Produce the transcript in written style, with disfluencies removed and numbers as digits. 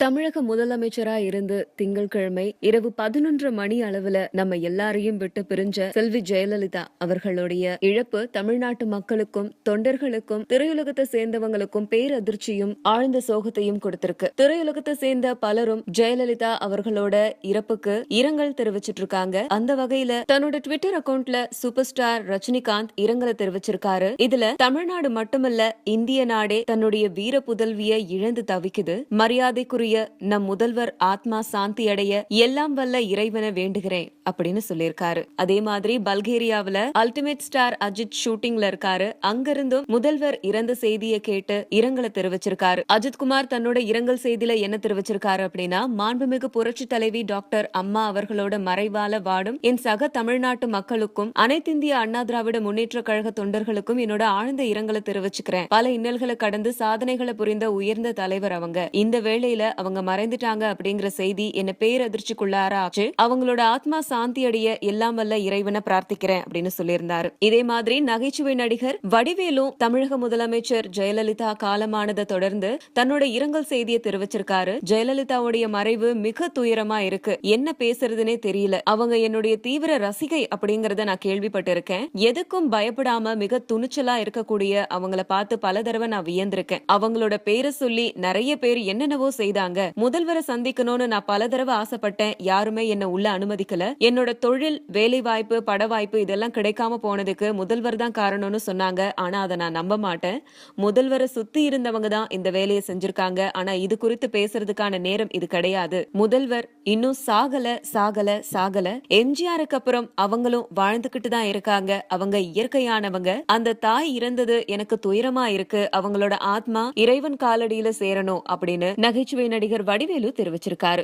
தமிழக முதலமைச்சரா இருந்து திங்கட்கிழமை இரவு 11 மணி அளவுல நம்ம எல்லாரையும் விட்டு பிரிஞ்ச செல்வி ஜெயலலிதா அவர்களுடைய இழப்பு தமிழ்நாட்டு மக்களுக்கும் தொண்டர்களுக்கும் திரையுலகத்தை சேர்ந்தவங்களுக்கும் பேரதிர்ச்சியும் ஆழ்ந்த சோகத்தையும் கொடுத்திருக்கு. திரையுலகத்தை சேர்ந்த பலரும் ஜெயலலிதா அவர்களோட இறப்புக்கு இரங்கல் தெரிவிச்சிட்டு இருக்காங்க. அந்த வகையில தன்னோட ட்விட்டர் அக்கவுண்ட்ல சூப்பர் ஸ்டார் ரஜினிகாந்த் இரங்கலை தெரிவிச்சிருக்காரு. இதுல தமிழ்நாடு மட்டுமல்ல இந்திய நாடே தன்னுடைய வீர புதல்வியை இழந்து தவிக்குது. மரியாதைக்குரிய நம் முதல்வர் ஆத்மா சாந்தி அடைய எல்லாம் வல்ல இறைவனை வேண்டுகிறேன் அப்படின்னு சொல்லியிருக்காரு. அதே மாதிரி பல்கேரியாவில அல்டிமேட் ஸ்டார் அஜித் ஷூட்டிங்ல இருக்காரு. அங்கிருந்தும் முதல்வர் இறந்த செய்தியை கேட்டு இரங்கலை தெரிவிச்சிருக்காரு. அஜித்குமார் தன்னோட இரங்கல் செய்தியில என்ன தெரிவிச்சிருக்காரு அப்படின்னா, மாண்புமிகு புரட்சி தலைவி டாக்டர் அம்மா அவர்களோட மறைவால வாடும் என் சக தமிழ்நாட்டு மக்களுக்கும் அனைத்திந்திய அண்ணா திராவிட முன்னேற்ற கழக தொண்டர்களுக்கும் என்னோட ஆழ்ந்த இரங்கலை தெரிவிச்சுக்கிறேன். பல இன்னல்களை கடந்து சாதனைகளை புரிந்த உயர்ந்த தலைவர் அவங்க. இந்த வேளையில அவங்க மறைந்துட்டாங்க அப்படிங்கிற செய்தி என்ன பேரதிர்ச்சிக்குள்ளாராச்சு. அவங்களோட ஆத்மா சாந்தி அடைய எல்லாம் வல்ல இறைவனை பிரார்த்திக்கிறேன் அப்படின்னு சொல்லியிருந்தாரு. இதே மாதிரி நகைச்சுவை நடிகர் வடிவேலு தமிழக முதலமைச்சர் ஜெயலலிதா காலமானதை தொடர்ந்து தன்னோட இரங்கல் செய்தியை தெரிவிச்சிருக்காரு. ஜெயலலிதாவுடைய மறைவு மிக துயரமா இருக்கு. என்ன பேசுறதுனே தெரியல. அவங்க என்னுடைய தீவிர ரசிகை அப்படிங்கறத நான் கேள்விப்பட்டிருக்கேன். எதுக்கும் பயப்படாம மிக துணிச்சலா இருக்கக்கூடிய அவங்கள பார்த்து பல தடவை நான் வியந்திருக்கேன். அவங்களோட பேரை சொல்லி நிறைய பேர் என்னென்னவோ செய்தாங்க. முதல்வரை சந்திக்கணும்னு நான் பல தடவை ஆசைப்பட்டேன். யாருமே என்ன உள்ள அனுமதிக்கல. என்னோட தொழில், வேலை வாய்ப்பு, பட வாய்ப்பு இதெல்லாம் கிடைக்காம போனதுக்கு முதல்வர் தான் காரணம்னு சொன்னாங்க. ஆனா அதை நான் நம்ப மாட்டேன். முதல்வரை சுத்தி இருந்தவங்க தான் இந்த வேலையை செஞ்சிருக்காங்க. ஆனா இது குறித்து பேசுறதுக்கான நேரம் இது கிடையாது. முதல்வர் இன்னும் சாகல. எம்ஜிஆருக்கு அப்புறம் அவங்களும் வாழ்ந்துகிட்டு தான் இருக்காங்க. அவங்க இயற்கையானவங்க. அந்த தாய் இறந்தது எனக்கு துயரமா இருக்கு. அவங்களோட ஆத்மா இறைவன் காலடியில சேரணும் அப்படின்னு நகைச்சுவை நடிகர் வடிவேலு தெரிவிச்சிருக்காரு.